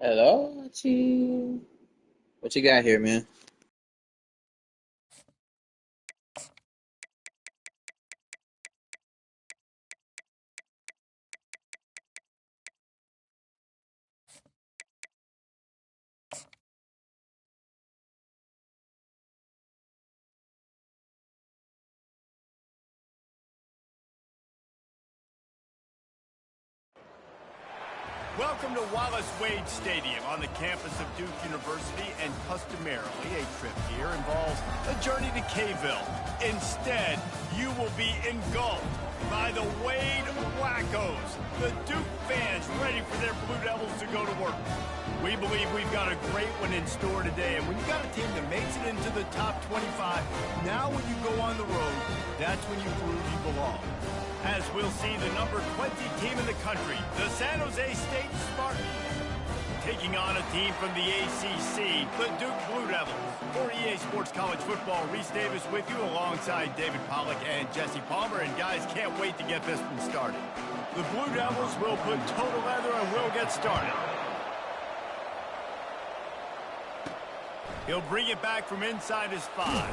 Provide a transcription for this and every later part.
Hello, Chi. What you got here, man? Welcome to Wallace Wade Stadium on the campus of Duke University, and customarily a trip here involves a journey to K-ville. Instead, you will be engulfed by the Wade Wackos, the Duke fans ready for their Blue Devils to go to work. We believe we've got a great one in store today, and when you got a team that makes it into the top 25, now when you go on the road, that's when you prove you belong. As we'll see the number 20 team in the country, the San Jose State Spartans, taking on a team from the ACC, the Duke Blue Devils. For EA Sports College Football, Reese Davis with you alongside David Pollack and Jesse Palmer. And guys, can't wait to get this one started. The Blue Devils will put total leather and we'll get started. He'll bring it back from inside his 5.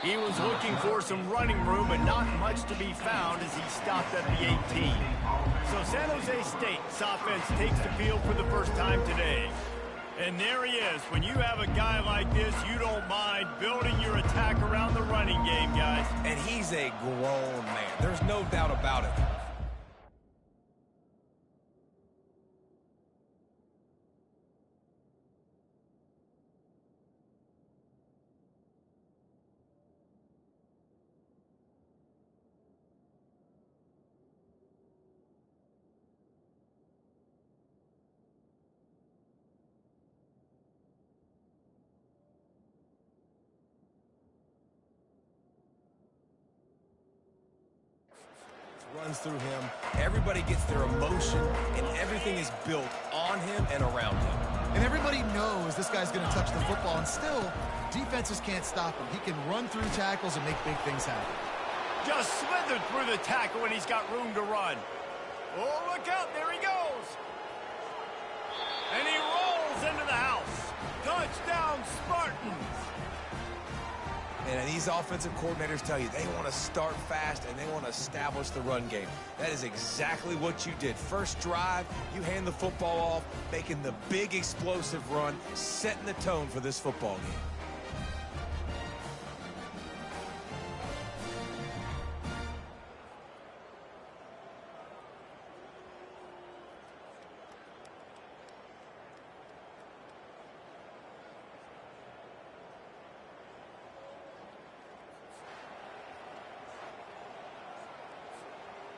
He was looking for some running room, but not much to be found as he stopped at the 18. So San Jose State's offense takes the field for the first time today. And there he is. When you have a guy like this, you don't mind building your attack around the running game, guys. And he's a grown man. There's no doubt about it. Runs through him. Everybody gets their emotion, and everything is built on him and around him. And everybody knows this guy's going to touch the football, and still, defenses can't stop him. He can run through tackles and make big things happen. Just slithered through the tackle, and he's got room to run. Oh, look out. There he goes. And he rolls into the house. Touchdown, Spartans. And these offensive coordinators tell you they want to start fast and they want to establish the run game. That is exactly what you did. First drive, you hand the football off, making the big explosive run, setting the tone for this football game.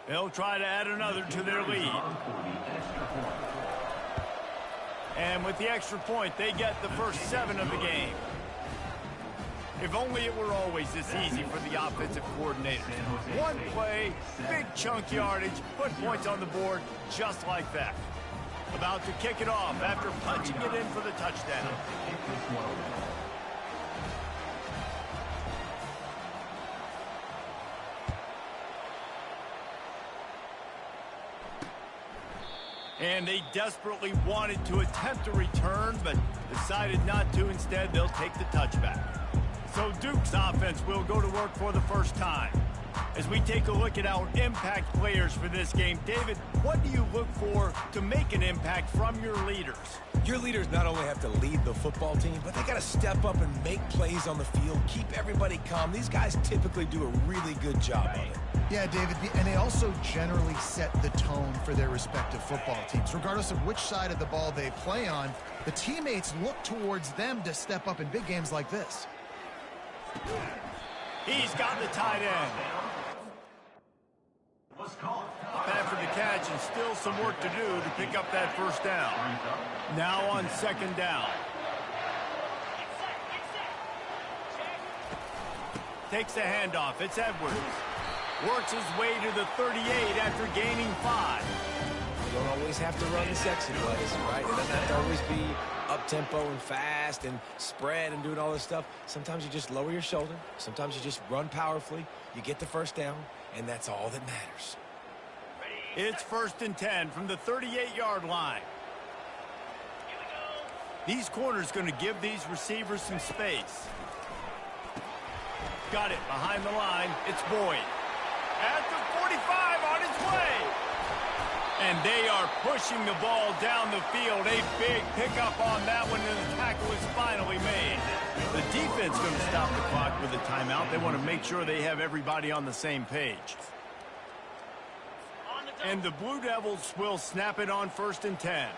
They'll try to add another to their lead. And with the extra point, they get the first 7 of the game. If only it were always this easy for the offensive coordinators. One play, big chunk yardage, put points on the board just like that. About to kick it off after punching it in for the touchdown. And they desperately wanted to attempt a return, but decided not to. Instead, they'll take the touchback. So Duke's offense will go to work for the first time. As we take a look at our impact players for this game, David, what do you look for to make an impact from your leaders? Your leaders not only have to lead the football team, but they got to step up and make plays on the field, keep everybody calm. These guys typically do a really good job of it. Yeah, David, and they also generally set the tone for their respective football teams. Regardless of which side of the ball they play on, the teammates look towards them to step up in big games like this. He's got the tight end. Up after the catch, and still some work to do to pick up that first down. Now on second down. Takes the handoff. It's Edwards. Works his way to the 38 after gaining 5. You don't always have to run the sexy plays, right? It doesn't have to always be up-tempo and fast and spread and doing all this stuff. Sometimes you just lower your shoulder. Sometimes you just run powerfully. You get the first down, and that's all that matters. It's 1st and 10 from the 38-yard line. These corners going to give these receivers some space. Got it behind the line. It's Boyd. At the 45 on its way. And they are pushing the ball down the field. A big pickup on that one, and the tackle is finally made. The defense going to stop the clock with a timeout. They want to make sure they have everybody on the same page. And the Blue Devils will snap it on 1st and 10.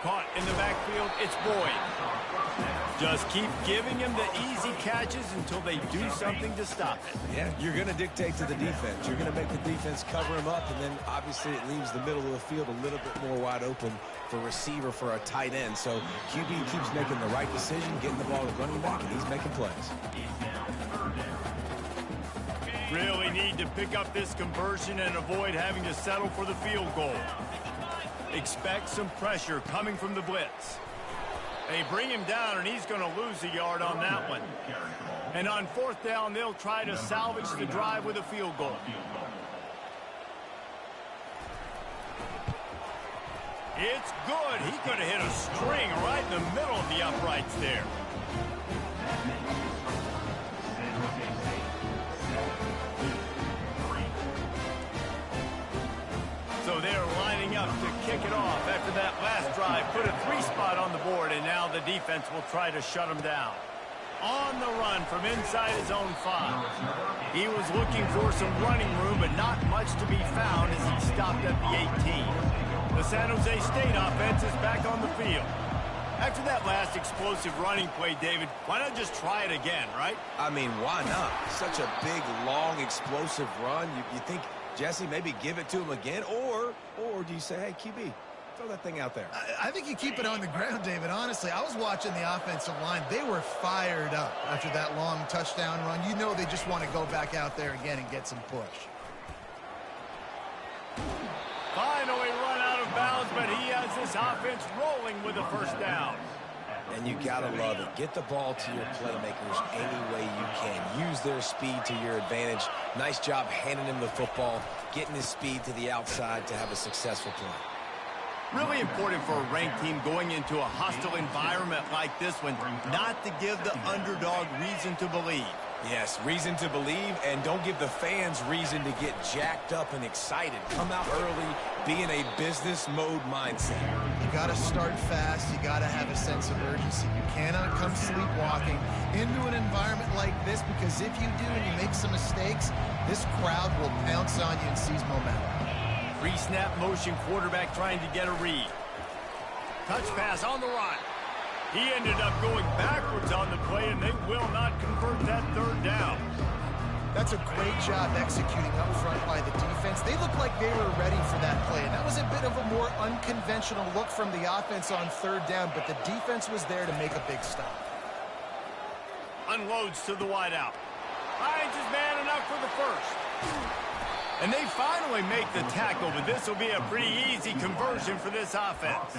Caught in the backfield, it's Boyd. Just keep giving him the easy catches until they do something to stop it. Yeah, you're going to dictate to the defense. You're going to make the defense cover him up, and then obviously it leaves the middle of the field a little bit more wide open for receiver, for a tight end. So QB keeps making the right decision, getting the ball to running back, and he's making plays. Really need to pick up this conversion and avoid having to settle for the field goal. Expect some pressure coming from the blitz. They bring him down, and he's going to lose a yard on that one. And on 4th down, they'll try to salvage the drive with a field goal. It's good. He could have hit a string right in the middle of the uprights there. So they're lining up to kick it off after that last drive. Put a 3-spot on the board, and now the defense will try to shut him down. On the run from inside his own 5. He was looking for some running room, but not much to be found as he stopped at the 18. The San Jose State offense is back on the field. After that last explosive running play, David, why not just try it again, right? I mean, why not? Such a big, long, explosive run. You think, Jesse, maybe give it to him again? Or do you say, hey, QB, throw that thing out there? I think you keep it on the ground, David. Honestly, I was watching the offensive line. They were fired up after that long touchdown run. You know they just want to go back out there again and get some push. Finally run out of bounds, but he has this offense rolling with a 1st down. And you got to love it. Get the ball to your playmakers any way you can. Use their speed to your advantage. Nice job handing him the football, getting his speed to the outside to have a successful play. Really important for a ranked team going into a hostile environment like this one, not to give the underdog reason to believe. Yes, reason to believe, and don't give the fans reason to get jacked up and excited. Come out early, be in a business mode mindset. You got to start fast. You got to have a sense of urgency. You cannot come sleepwalking into an environment like this, because if you do and you make some mistakes, this crowd will pounce on you and seize momentum. Pre-snap motion quarterback trying to get a read. Touch pass on the run. He ended up going backwards on the play, and they will not convert that 3rd down. That's a great job executing up front by the defense. They looked like they were ready for that play, and that was a bit of a more unconventional look from the offense on 3rd down, but the defense was there to make a big stop. Unloads to the wideout. Finds his man enough for the 1st. And they finally make the tackle, but this will be a pretty easy conversion for this offense.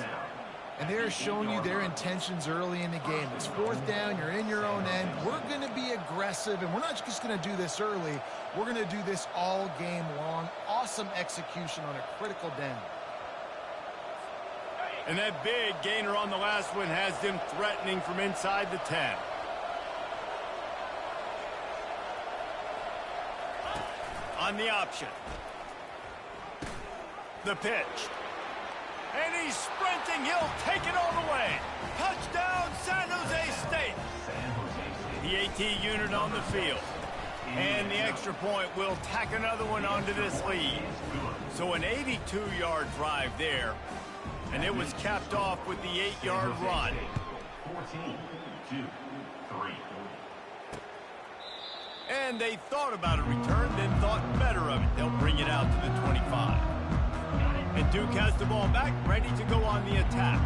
And they're showing you their intentions early in the game. It's 4th down, you're in your own end. We're going to be aggressive, and we're not just going to do this early. We're going to do this all game long. Awesome execution on a critical down. And that big gainer on the last one has them threatening from inside the 10. On the option. The pitch. And he's sprinting. He'll take it all the way. Touchdown, San Jose State. The AT unit on the field. And the extra point will tack another one onto this lead. So an 82-yard drive there. And it was capped off with the 8-yard run. 14-2-3. And they thought about a return, then thought better of it. They'll bring it out to the 25. And Duke has the ball back, ready to go on the attack.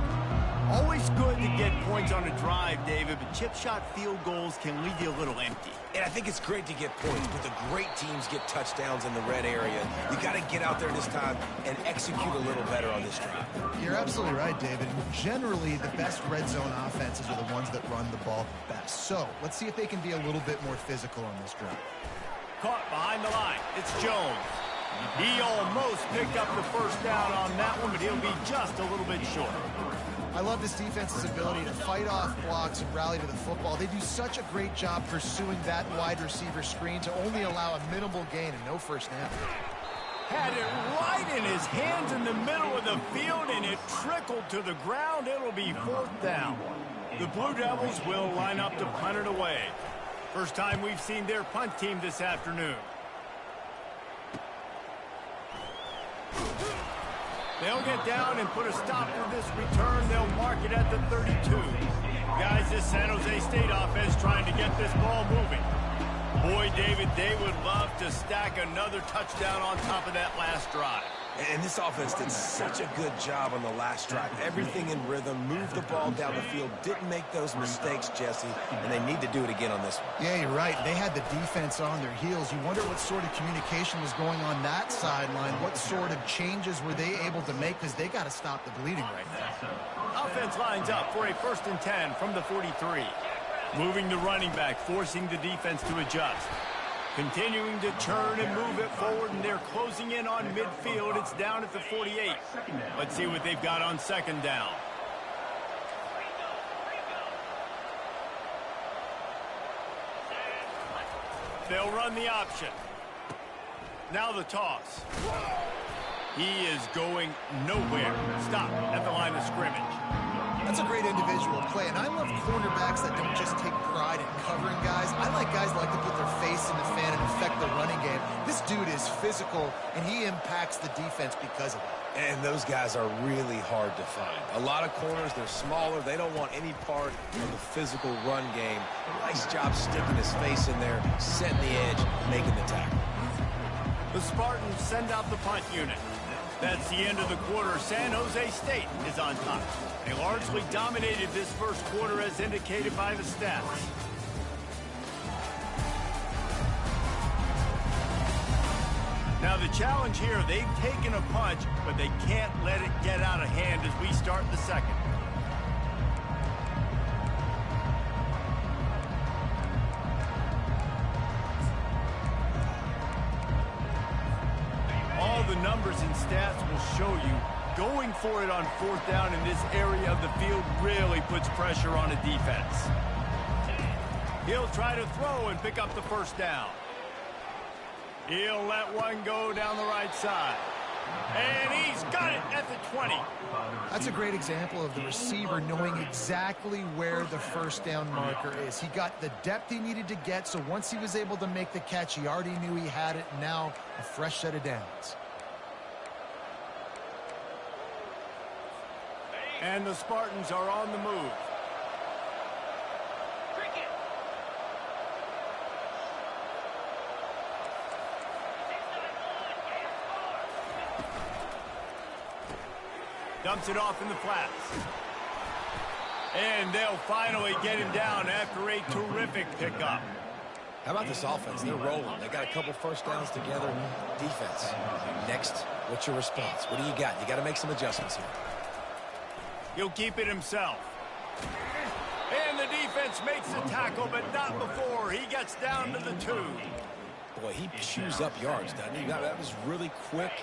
Always good to get points on a drive, David, but chip shot field goals can leave you a little empty. And I think it's great to get points, but the great teams get touchdowns in the red area. You got to get out there this time and execute a little better on this drive. You're absolutely right, David. Generally, the best red zone offenses are the ones that run the ball the best. So let's see if they can be a little bit more physical on this drive. Caught behind the line. It's Jones. He almost picked up the first down on that one, but he'll be just a little bit short. I love this defense's ability to fight off blocks and rally to the football. They do such a great job pursuing that wide receiver screen to only allow a minimal gain and no first down. Had it right in his hands in the middle of the field, and it trickled to the ground. It'll be fourth down. The Blue Devils will line up to punt it away. First time we've seen their punt team this afternoon. They'll get down and put a stop to this return. They'll mark it at the 32. Guys, this San Jose State offense trying to get this ball moving. Boy, David, they would love to stack another touchdown on top of that last drive. And this offense did such a good job on the last drive. Everything in rhythm, moved the ball down the field, didn't make those mistakes, Jesse, and they need to do it again on this one. Yeah, you're right. They had the defense on their heels. You wonder what sort of communication was going on that sideline. What sort of changes were they able to make, because they got to stop the bleeding right now. Offense lines up for a 1st and 10 from the 43. Moving the running back, forcing the defense to adjust. Continuing to turn and move it forward, and they're closing in on midfield. It's down at the 48. Let's see what they've got on 2nd down. They'll run the option. Now the toss. He is going nowhere. Stop at the line of scrimmage. That's a great individual play, and I love cornerbacks that don't just take pride in covering guys. I like guys that like to put their face in the fan and affect the running game. This dude is physical, and he impacts the defense because of it. And those guys are really hard to find. A lot of corners, they're smaller. They don't want any part of the physical run game. Nice job sticking his face in there, setting the edge, making the tackle. The Spartans send out the punt unit. That's the end of the quarter. San Jose State is on top. They largely dominated this first quarter as indicated by the stats. Now the challenge here, they've taken a punch, but they can't let it get out of hand as we start the second. All the numbers and stats will show you going for it on 4th down in this area of the field really puts pressure on a defense. He'll try to throw and pick up the first down. He'll let one go down the right side. And he's got it at the 20. That's a great example of the receiver knowing exactly where the first down marker is. He got the depth he needed to get, so once he was able to make the catch, he already knew he had it. Now a fresh set of downs. And the Spartans are on the move. Dumps it off in the flats. And they'll finally get him down after a terrific pickup. How about this offense? They're rolling. They got a couple first downs together. Defense. Next, what's your response? What do you got? You got to make some adjustments here. He'll keep it himself. And the defense makes the tackle, but not before he gets down to the 2. Boy, he chews up yards, doesn't he? That was really quick,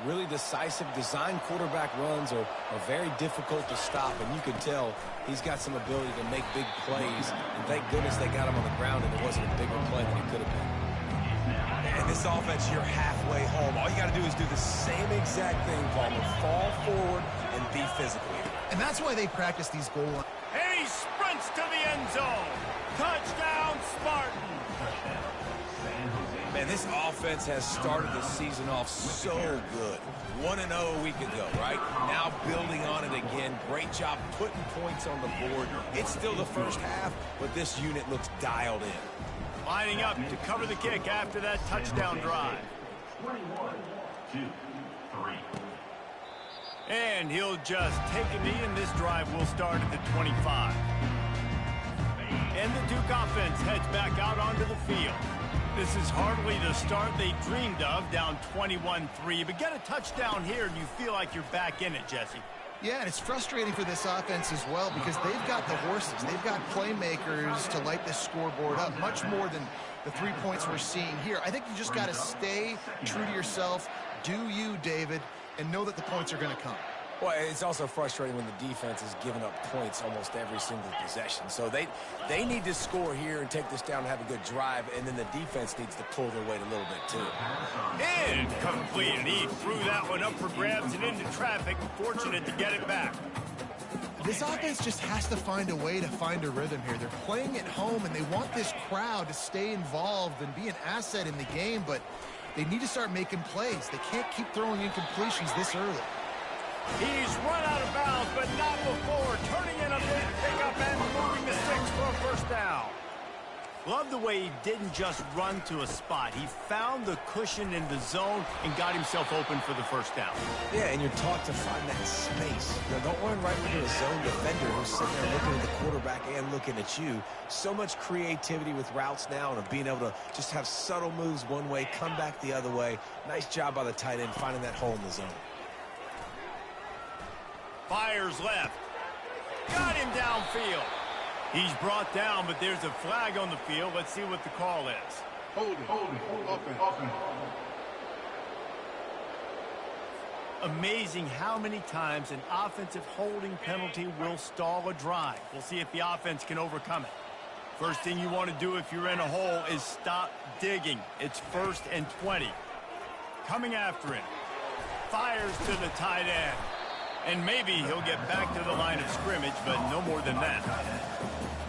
really decisive. Design quarterback runs are very difficult to stop, and you can tell he's got some ability to make big plays. And thank goodness they got him on the ground and it wasn't a bigger play than it could have been. And this offense, you're halfway home. All you got to do is do the same exact thing, Palmer. Fall forward and be physical. And that's why they practice these goal lines. And he sprints to the end zone. Touchdown, Spartan. Man, this offense has started the season off so good. 1-0 a week ago, right? Now building on it again. Great job putting points on the board. It's still the first half, but this unit looks dialed in. Lining up to cover the kick after that touchdown drive. 21, 2, 3. And he'll just take a knee, and this drive will start at the 25. And the Duke offense heads back out onto the field. This is hardly the start they dreamed of, down 21-3. But get a touchdown here, and you feel like you're back in it, Jesse. Yeah, and it's frustrating for this offense as well because they've got the horses. They've got playmakers to light this scoreboard up, much more than the 3 points we're seeing here. I think you just got to stay true to yourself, do you, David, and know that the points are going to come. Well, it's also frustrating when the defense is giving up points almost every single possession. So they need to score here and take this down and have a good drive, and then the defense needs to pull their weight a little bit too. Incomplete, and he threw that one up for grabs and into traffic. Fortunate to get it back. This offense just has to find a way to find a rhythm here. They're playing at home, and they want this crowd to stay involved and be an asset in the game, but they need to start making plays. They can't keep throwing incompletions this early. He's run out of bounds, but not before. Turning in a big pickup and moving the sticks for a first down. Love the way he didn't just run to a spot. He found the cushion in the zone and got himself open for the first down. Yeah, and you're taught to find that space. You know, don't run right into a zone defender who's sitting there looking at the quarterback and looking at you. So much creativity with routes now and of being able to just have subtle moves one way, come back the other way. Nice job by the tight end finding that hole in the zone. Fires left. Got him downfield. He's brought down, but there's a flag on the field. Let's see what the call is. Hold it. Amazing how many times an offensive holding penalty will stall a drive. We'll see if the offense can overcome it. First thing you want to do if you're in a hole is stop digging. It's 1st and 20. Coming after him. Fires to the tight end. And maybe he'll get back to the line of scrimmage, but no more than that.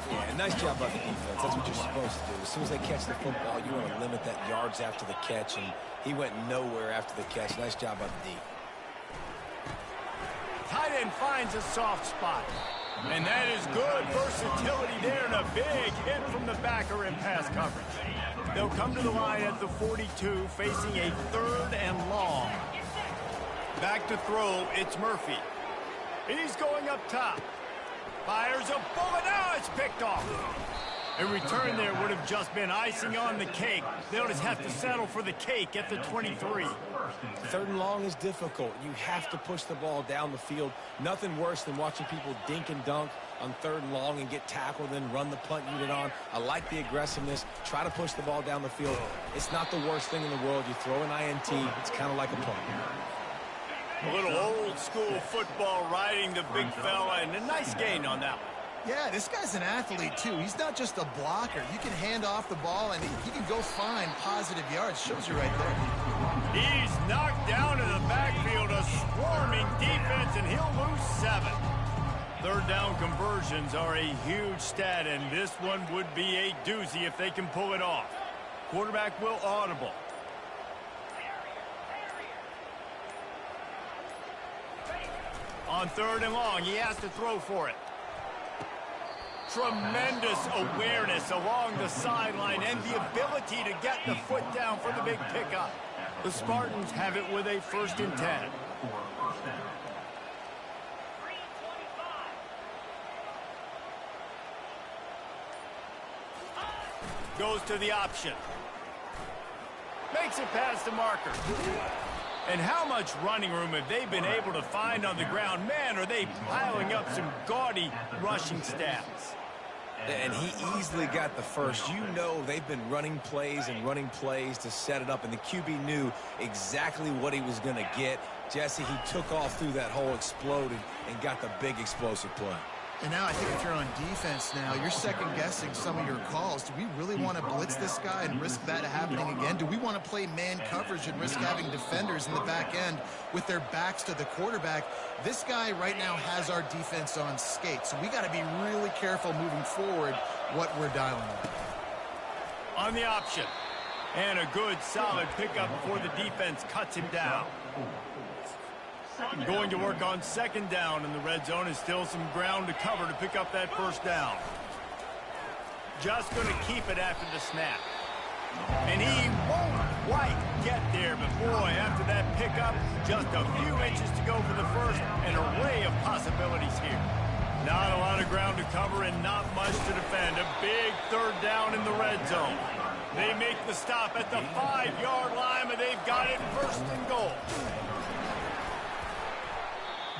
Yeah, nice job by the defense. That's what you're supposed to do. As soon as they catch the football, you want to limit that yards after the catch, and he went nowhere after the catch. Nice job by the D. Tight end finds a soft spot. And that is good versatility there, and a big hit from the backer in pass coverage. They'll come to the line at the 42, facing a 3rd and long. Back to throw, it's Murphy. He's going up top. Fires a bullet, now it's picked off. A return there would have just been icing on the cake. They'll just have to settle for the cake at the 23. 3rd and long is difficult. You have to push the ball down the field. Nothing worse than watching people dink and dunk on 3rd and long and get tackled and run the punt unit on. I like the aggressiveness. Try to push the ball down the field. It's not the worst thing in the world. You throw an INT, it's kind of like a punt. A little old-school football riding the big fella, and a nice gain on that one. Yeah, this guy's an athlete, too. He's not just a blocker. You can hand off the ball, and he can go find positive yards. Shows you right there. He's knocked down in the backfield, a swarming defense, and he'll lose 7. 3rd down conversions are a huge stat, and this one would be a doozy if they can pull it off. Quarterback will audible. On 3rd and long, he has to throw for it. Tremendous awareness along the sideline and the ability to get the foot down for the big pickup. The Spartans have it with a 1st and 10. Goes to the option. Makes it past the marker. And how much running room have they been able to find on the ground? Man, are they piling up some gaudy rushing stats. And he easily got the first. You know they've been running plays to set it up, and the QB knew exactly what he was going to get. Jesse, he took off through that hole, exploded, and got the big explosive play. And now I think if you're on defense now, you're second-guessing some of your calls. Do we really want to blitz this guy and risk that happening again? Do we want to play man coverage and risk having defenders in the back end with their backs to the quarterback? This guy right now has our defense on skates, so we got to be really careful moving forward what we're dialing on. On the option. And a good, solid pickup before the defense cuts him down. Going to work on 2nd down in the red zone, and still some ground to cover to pick up that 1st down. Just going to keep it after the snap. And he won't quite get there, but boy, after that pickup, just a few inches to go for the 1st, an array of possibilities here. Not a lot of ground to cover and not much to defend. A big 3rd down in the red zone. They make the stop at the 5-yard line, but they've got it 1st and goal.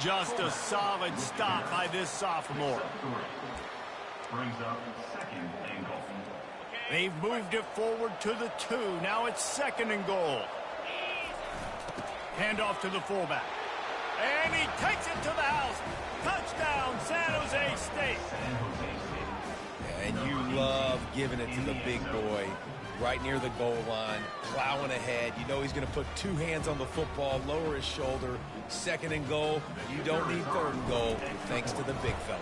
Just a solid stop by this sophomore. Brings up second and goal. They've moved it forward to the 2. Now it's second and goal. Handoff to the fullback. And he takes it to the house. Touchdown, San Jose State. And you love giving it to the big boy right near the goal line, plowing ahead. You know he's going to put 2 hands on the football, lower his shoulder. Second and goal. You don't need third and goal, thanks to the big fella.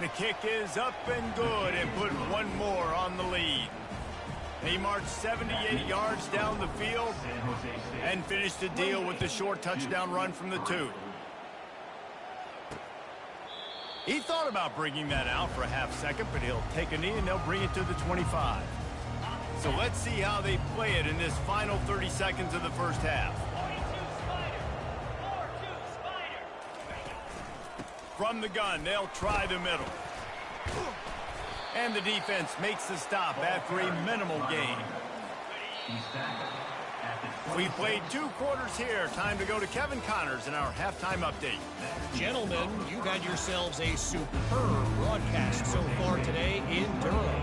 The kick is up and good and put one more on the lead. He marched 78 yards down the field and finished the deal with the short touchdown run from the 2. He thought about bringing that out for a half second, but he'll take a knee and they'll bring it to the 25. So let's see how they play it in this final 30 seconds of the first half. From the gun, they'll try the middle. And the defense makes the stop after a minimal gain. We played 2 quarters here. Time to go to Kevin Connors in our halftime update. Gentlemen, you've had yourselves a superb broadcast so far today in Durham.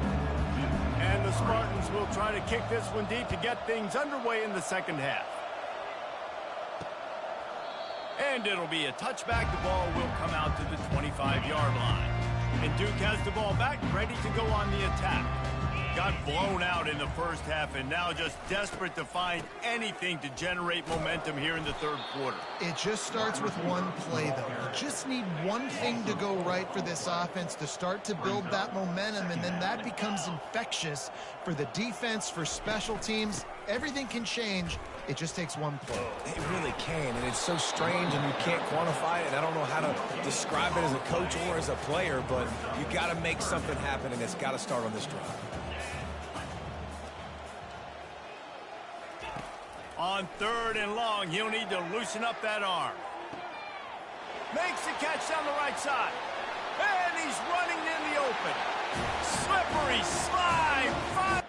And the Spartans will try to kick this one deep to get things underway in the second half. And it'll be a touchback. The ball will come out to the 25-yard line. And Duke has the ball back, ready to go on the attack. Got blown out in the first half and now just desperate to find anything to generate momentum here in the third quarter. It just starts with one play, though. You just need one thing to go right for this offense to start to build that momentum, and then that becomes infectious for the defense, for special teams. Everything can change. It just takes one play. It really can, and it's so strange, and you can't quantify it, and I don't know how to describe it as a coach or as a player, but you got to make something happen, and it's got to start on this drive. On 3rd and long, he'll need to loosen up that arm. Makes the catch down the right side. And he's running in the open. Slippery slide.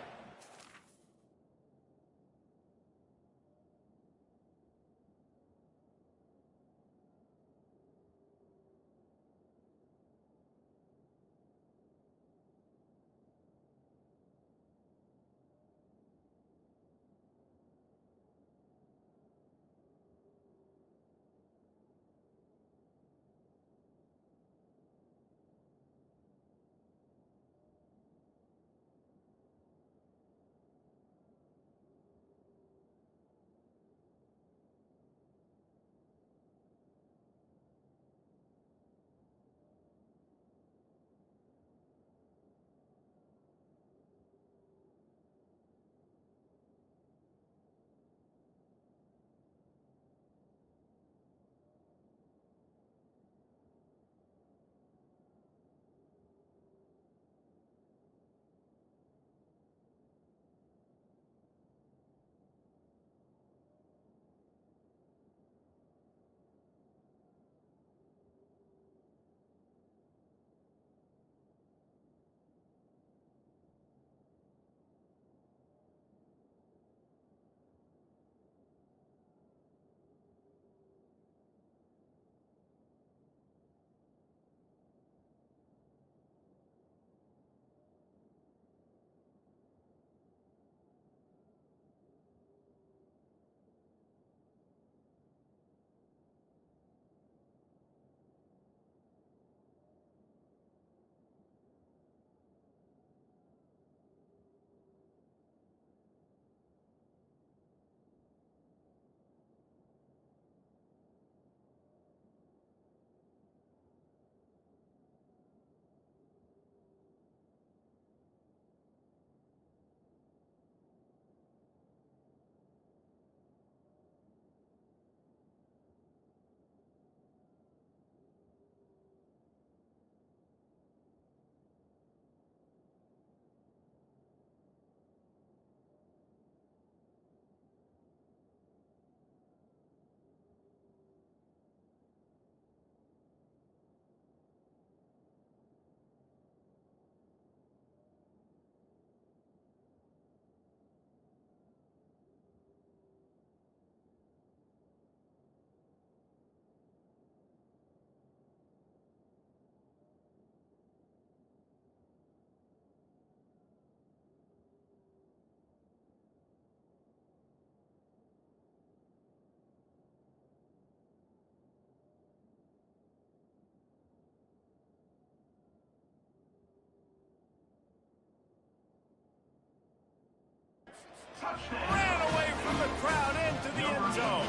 Ran away from the crowd into the end zone.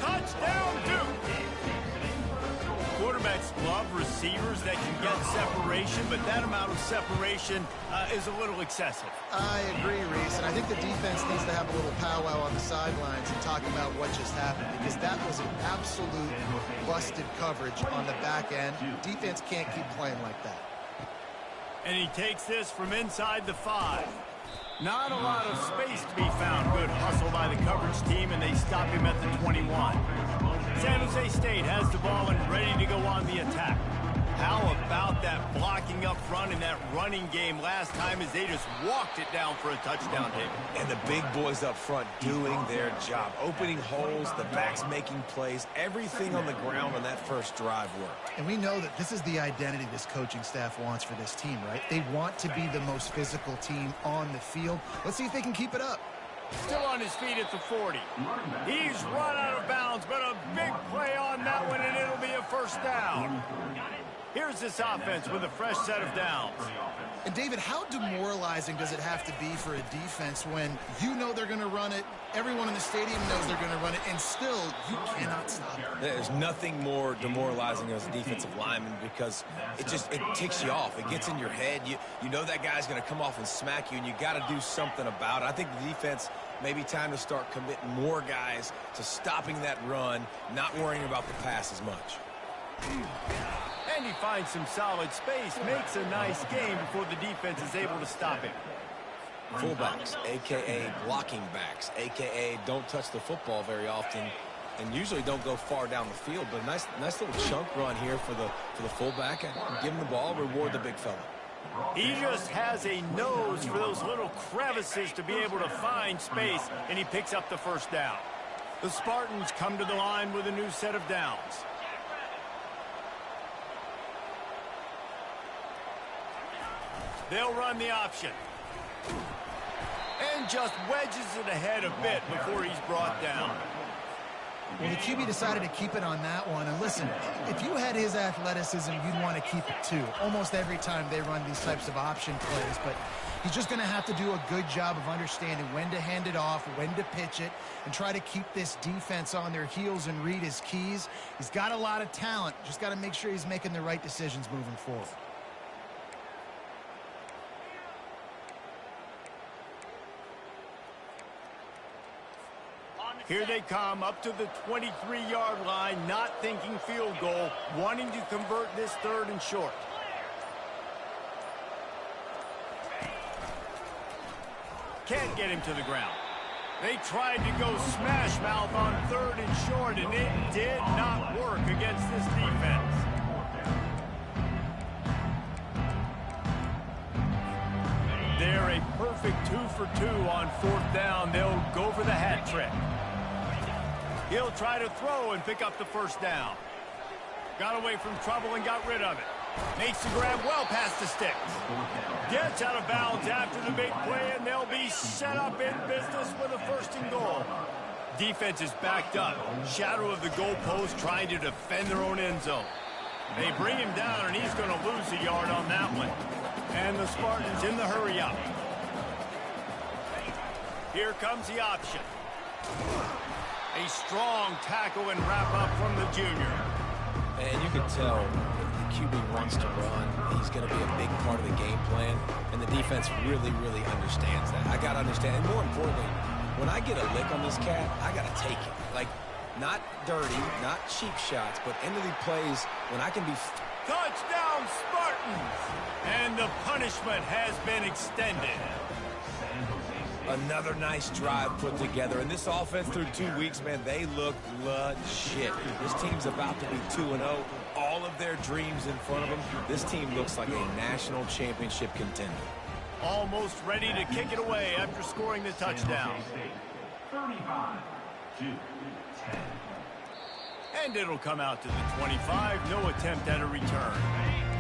Touchdown, Duke. Quarterbacks love receivers that can get separation, but that amount of separation is a little excessive. I agree, Reese, and I think the defense needs to have a little powwow on the sidelines and talk about what just happened, because that was an absolute busted coverage on the back end. Defense can't keep playing like that. And he takes this from inside the 5. Not a lot of space to be found. Good hustle by the coverage team, and they stop him at the 21. San Jose State has the ball and ready to go on the attack. How about that blocking up front in that running game last time as they just walked it down for a touchdown, David? And the big boys up front doing their job. Opening holes, the backs making plays. Everything on the ground on that first drive worked. And we know that this is the identity this coaching staff wants for this team, right? They want to be the most physical team on the field. Let's see if they can keep it up. Still on his feet at the 40. He's run out of bounds, but a big play on that one, and it'll be a first down. Here's this offense with a fresh set of downs. And, David, how demoralizing does it have to be for a defense when you know they're going to run it, everyone in the stadium knows they're going to run it, and still you cannot stop it? There's nothing more demoralizing as a defensive lineman, because it ticks you off. It gets in your head. You know that guy's going to come off and smack you, and you got to do something about it. I think the defense maybe time to start committing more guys to stopping that run, not worrying about the pass as much. And he finds some solid space, makes a nice game before the defense is able to stop him. Fullbacks, a.k.a. blocking backs, a.k.a. don't touch the football very often and usually don't go far down the field. But a nice little chunk run here for the fullback. And give him the ball, reward the big fella. He just has a nose for those little crevices to be able to find space, and he picks up the first down. The Spartans come to the line with a new set of downs. They'll run the option. And just wedges it ahead a bit before he's brought down. Well, the QB decided to keep it on that one. And listen, if you had his athleticism, you'd want to keep it too. Almost every time they run these types of option plays. But he's just going to have to do a good job of understanding when to hand it off, when to pitch it, and try to keep this defense on their heels and read his keys. He's got a lot of talent. Just got to make sure he's making the right decisions moving forward. Here they come up to the 23-yard line, not thinking field goal, wanting to convert this 3rd and short. Can't get him to the ground. They tried to go smash mouth on 3rd and short, and it did not work against this defense. They're a perfect 2 for 2 on 4th down. They'll go for the hat trick. He'll try to throw and pick up the first down. Got away from trouble and got rid of it. Makes the grab well past the sticks. Gets out of bounds after the big play, and they'll be set up in business with a 1st and goal. Defense is backed up. Shadow of the goalpost trying to defend their own end zone. They bring him down, and he's going to lose a yard on that one. And the Spartans in the hurry up. Here comes the option. A strong tackle and wrap up from the junior. And you can tell the QB wants to run. He's going to be a big part of the game plan. And the defense really, really understands that. I got to understand. And more importantly, when I get a lick on this cat, I got to take it. Like, not dirty, not cheap shots, but end of the plays when I can be... Touchdown, Spartans! And the punishment has been extended. Another nice drive put together. And this offense through 2 weeks, man, they look legit. This team's about to be 2-0. All of their dreams in front of them. This team looks like a national championship contender. Almost ready to kick it away after scoring the touchdown. 35-10. And it'll come out to the 25. No attempt at a return.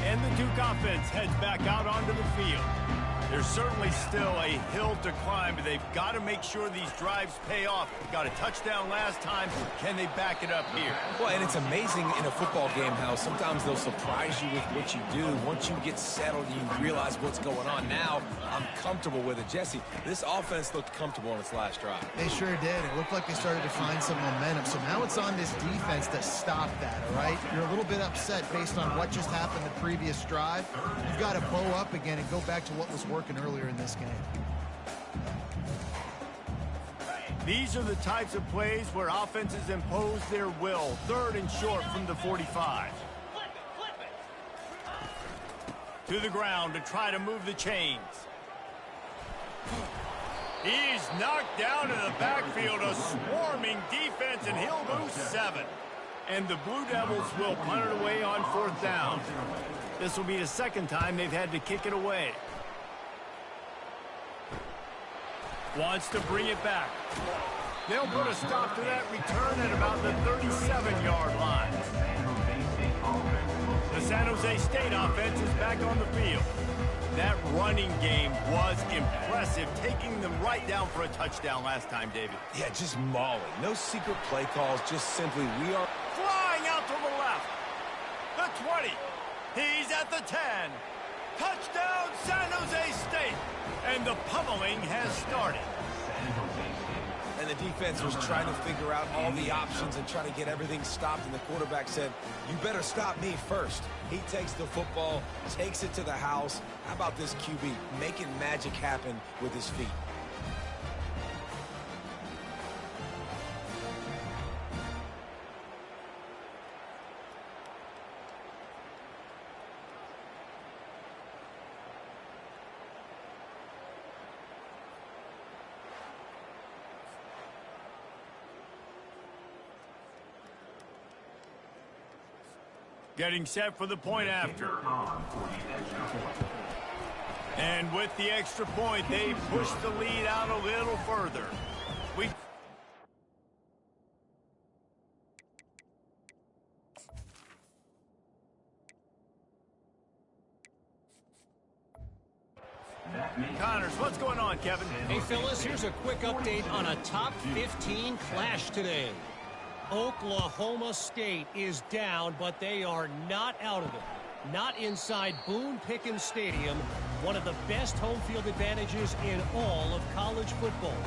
And the Duke offense heads back out onto the field. There's certainly still a hill to climb, but they've got to make sure these drives pay off. Got a touchdown last time. Can they back it up here? Well, and it's amazing in a football game how sometimes they'll surprise you with what you do. Once you get settled, you realize what's going on. Now, I'm comfortable with it. Jesse, this offense looked comfortable on its last drive. They sure did. It looked like they started to find some momentum. So now it's on this defense to stop that, all right? You're a little bit upset based on what just happened the previous drive. You've got to bow up again and go back to what was working earlier in this game. These are the types of plays where offenses impose their will. 3rd and short from the 45. To the ground to try to move the chains. He's knocked down in the backfield. A swarming defense, and he'll lose 7. And the Blue Devils will punt it away on 4th down. This will be the 2nd time they've had to kick it away. Wants to bring it back. They'll put a stop to that return at about the 37-yard line. The San Jose State offense is back on the field. That running game was impressive, taking them right down for a touchdown last time, David. Yeah, just mauling. No secret play calls, just simply we are flying out to the left. The 20. He's at the 10. Touchdown, San Jose State. And the pummeling has started. And the defense was trying to figure out all the options and try to get everything stopped. And the quarterback said, you better stop me first. He takes the football, takes it to the house. How about this QB making magic happen with his feet? Getting set for the point after. And with the extra point, they push the lead out a little further. Connors, what's going on, Kevin? Hey, Phyllis, here's a quick update on a top 15 clash today. Oklahoma State is down, but they are not out of it. Not inside Boone Pickens Stadium, one of the best home field advantages in all of college football.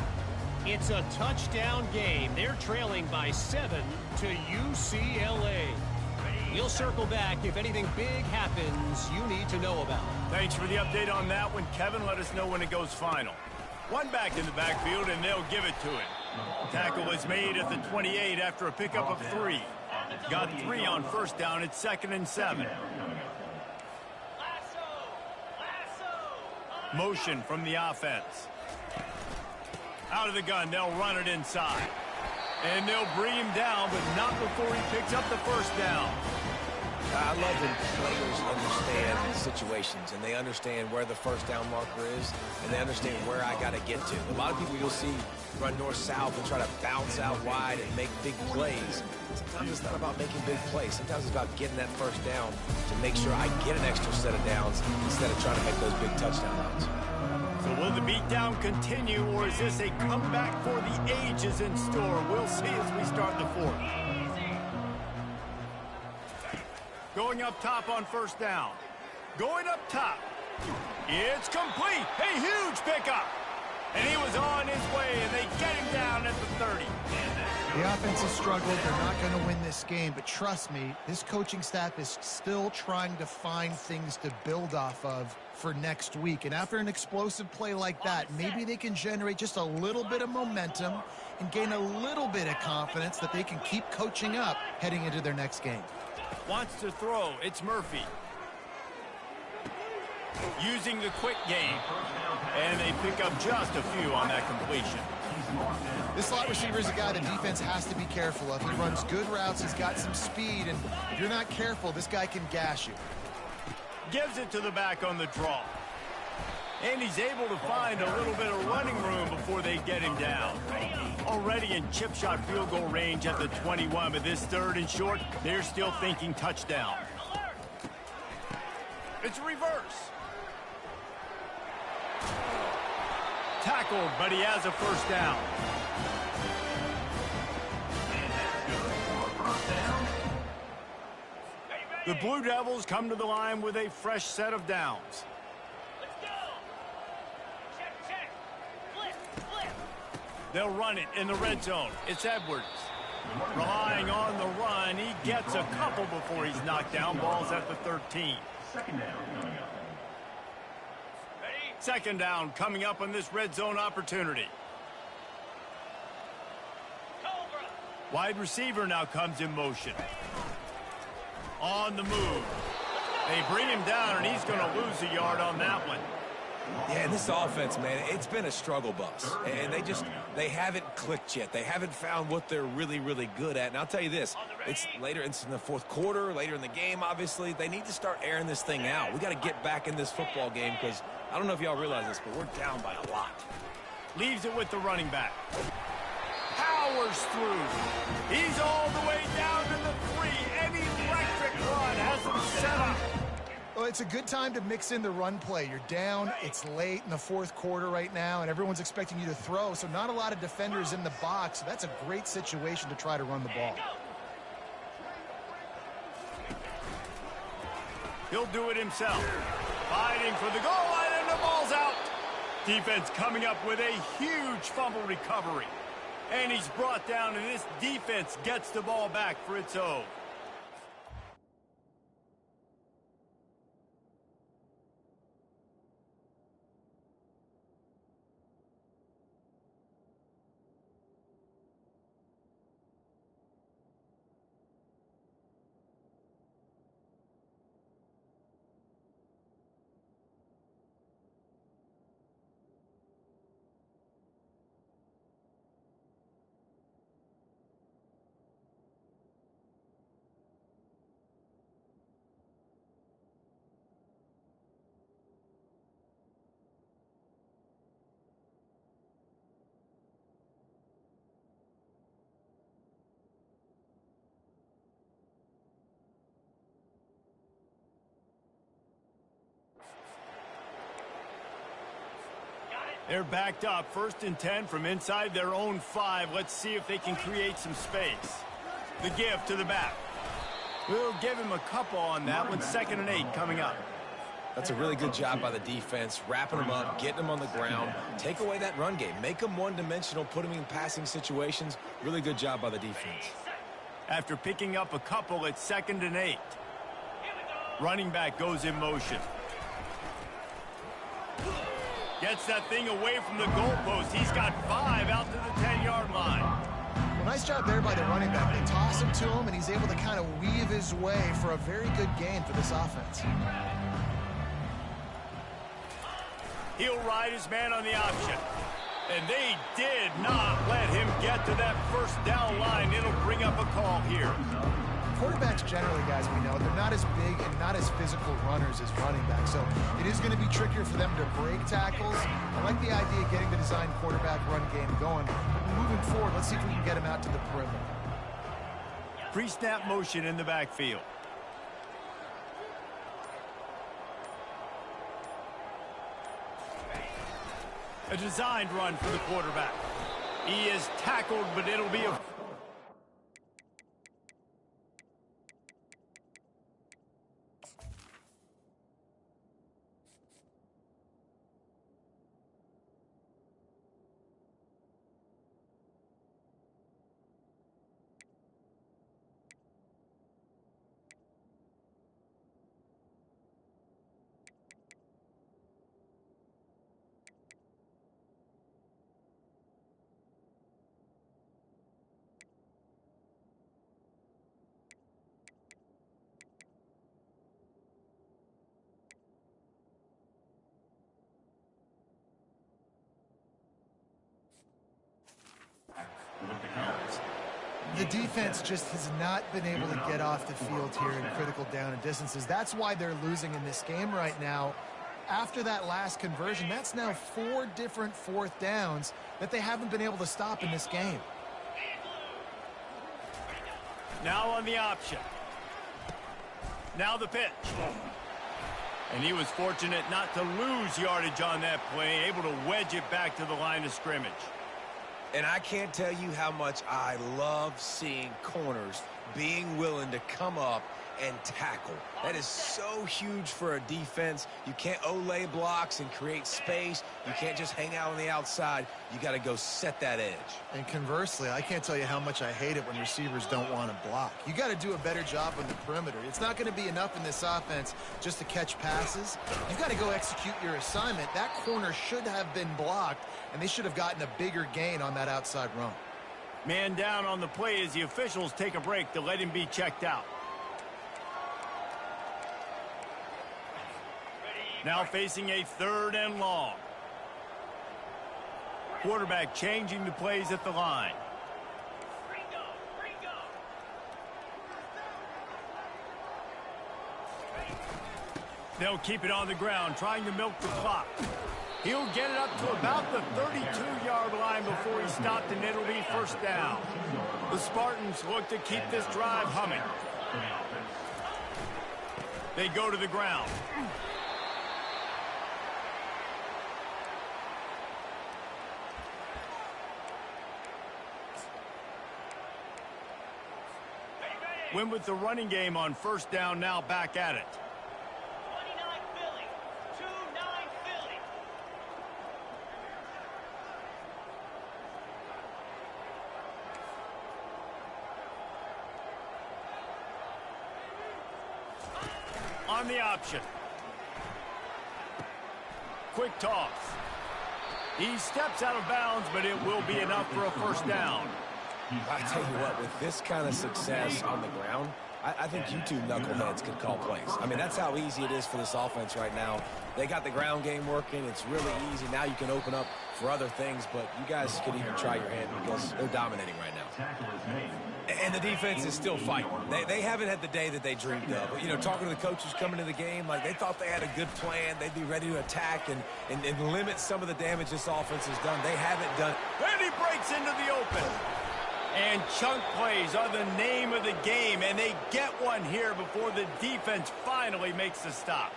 It's a touchdown game. They're trailing by 7 to UCLA. We'll circle back if anything big happens you need to know about. Thanks for the update on that one, Kevin. Let us know when it goes final. One back in the backfield, and they'll give it to him. Tackle is made at the 28 after a pickup of 3. Got 3 on 1st down. It's 2nd and 7. Motion from the offense. Out of the gun, they'll run it inside. And they'll bring him down, but not before he picks up the 1st down. I love when players understand situations and they understand where the 1st down marker is and they understand where I got to get to. A lot of people you'll see run north-south and try to bounce out wide and make big plays. Sometimes it's not about making big plays. Sometimes it's about getting that 1st down to make sure I get an extra set of downs instead of trying to make those big touchdown runs. So will the beatdown continue, or is this a comeback for the ages in store? We'll see as we start the 4th. Going up top on 1st down. Going up top. It's complete. A huge pickup. And he was on his way, and they get him down at the 30. The offense has struggled. They're not going to win this game, but trust me, this coaching staff is still trying to find things to build off of for next week. And after an explosive play like that, maybe they can generate just a little bit of momentum and gain a little bit of confidence that they can keep coaching up heading into their next game. Wants to throw. It's Murphy. Using the quick game. And they pick up just a few on that completion. This slot receiver is a guy the defense has to be careful of. He runs good routes. He's got some speed. And if you're not careful, this guy can gash you. Gives it to the back on the draw. And he's able to find a little bit of running room before they get him down. Already in chip shot field goal range at the 21, but this 3rd and short, they're still thinking touchdown. It's a reverse. tackled, but he has a first down. The Blue Devils come to the line with a fresh set of downs. Let's go. Check. Flip. They'll run it in the red zone. It's Edwards. Relying on the run, he gets a couple before he's knocked down. Ball's at the 13. Second down coming up. Second down coming up on this red zone opportunity. Cobra. Wide receiver now comes in motion. On the move. They bring him down, and he's going to lose a yard on that one. Yeah, and this offense, man, it's been a struggle bus. And they haven't clicked yet. They haven't found what they're really, really good at. And I'll tell you this, it's in the fourth quarter, later in the game, obviously. They need to start airing this thing out. We got to get back in this football game because I don't know if y'all realize this, but we're down by a lot. Leaves it with the running back. Powers through. He's all the way down to the 3. An electric run has him set up. Well, it's a good time to mix in the run play. You're down, it's late in the fourth quarter right now, and everyone's expecting you to throw, so not a lot of defenders in the box. So that's a great situation to try to run the ball. He'll do it himself. Fighting for the goal line, and the ball's out. Defense coming up with a huge fumble recovery. And he's brought down, and this defense gets the ball back for its own. They're backed up, 1st and 10 from inside their own 5. Let's see if they can create some space. The give to the back. We'll give him a couple on that one. 2nd and 8 coming up. That's a really good job by the defense, wrapping them up, getting them on the ground. Take away that run game. Make them one-dimensional, put them in passing situations. Really good job by the defense. After picking up a couple, it's 2nd and 8. Running back goes in motion. Gets that thing away from the goalpost. He's got 5 out to the 10-yard line. Well, nice job there by the running back. They toss him to him, and he's able to kind of weave his way for a very good gain for this offense. He'll ride his man on the option. And they did not let him get to that first down line. It'll bring up a call here. Quarterbacks generally, guys, we know, they're not as big and not as physical runners as running backs. So it is going to be trickier for them to break tackles. I like the idea of getting the design quarterback run game going. But moving forward, let's see if we can get him out to the perimeter. Pre-snap motion in the backfield. A designed run for the quarterback. He is tackled, but it'll be a... The defense just has not been able to get off the field here in critical down and distances. That's why they're losing in this game right now. After that last conversion, that's now 4 different 4th downs that they haven't been able to stop in this game. Now on the option. Now the pitch. And he was fortunate not to lose yardage on that play, able to wedge it back to the line of scrimmage. And I can't tell you how much I love seeing corners being willing to come up and tackle. That is so huge for a defense. You can't olay blocks and create space. You can't just hang out on the outside. You got to go set that edge. And conversely, I can't tell you how much I hate it when receivers don't want to block. You got to do a better job on the perimeter. It's not going to be enough in this offense just to catch passes. You got to go execute your assignment. That corner should have been blocked, and they should have gotten a bigger gain on that outside run. Man down on the play as the officials take a break to let him be checked out. Now facing a 3rd and long. Quarterback changing the plays at the line. They'll keep it on the ground, trying to milk the clock. He'll get it up to about the 32-yard line before he's stopped, and it'll be 1st down. The Spartans look to keep this drive humming. They go to the ground. Win with the running game on 1st down, now back at it. 29 Philly. 2-9 Philly. On the option. Quick toss. He steps out of bounds, but it will be enough for a 1st down. I tell you what, with this kind of success on the ground, I think you two knuckleheads could call plays. I mean, that's how easy it is for this offense right now. They got the ground game working. It's really easy. Now you can open up for other things, but you guys could even try your hand because they're dominating right now. And the defense is still fighting. They haven't had the day that they dreamed of. But, you know, talking to the coaches coming to the game, like they thought they had a good plan. They'd be ready to attack and limit some of the damage this offense has done. They haven't done it. And he breaks into the open. And chunk plays are the name of the game, and they get one here before the defense finally makes the stop.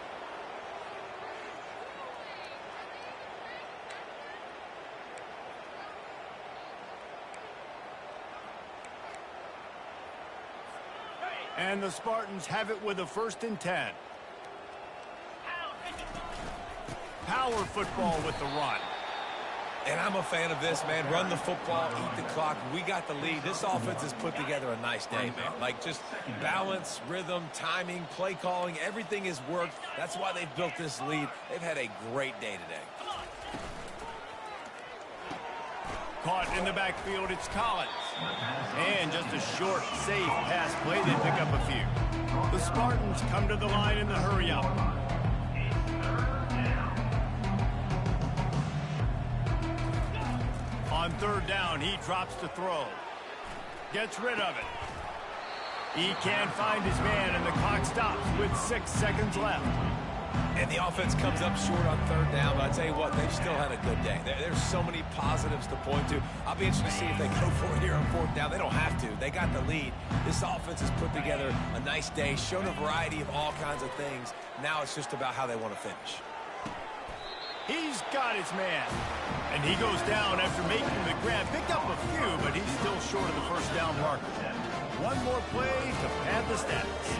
And the Spartans have it with a 1st and 10. Power football with the run. And I'm a fan of this, man. Run the football, eat the clock. We got the lead. This offense has put together a nice day, man. Like, just balance, rhythm, timing, play calling, everything has worked. That's why they've built this lead. They've had a great day today. Caught in the backfield, it's Collins. And just a short, safe pass play. They pick up a few. The Spartans come to the line in the hurry-up. On 3rd down, he drops to throw. Gets rid of it. He can't find his man, and the clock stops with 6 seconds left. And the offense comes up short on 3rd down, but I tell you what, they've still had a good day. There's so many positives to point to. I'll be interested to see if they go for it here on 4th down. They don't have to. They got the lead. This offense has put together a nice day, shown a variety of all kinds of things. Now it's just about how they want to finish. He's got his man. And he goes down after making the grab. Picked up a few, but he's still short of the 1st down marker. One more play to pad the stats.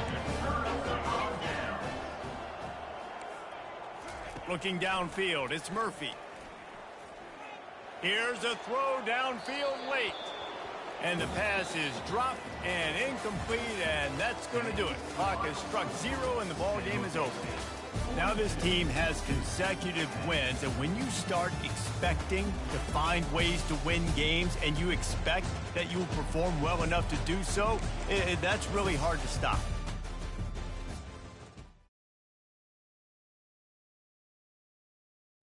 Looking downfield, it's Murphy. Here's a throw downfield late. And the pass is dropped and incomplete, and that's going to do it. Clock has struck 0, and the ball game is over. Now this team has consecutive wins, and when you start expecting to find ways to win games and you expect that you will perform well enough to do so, that's really hard to stop.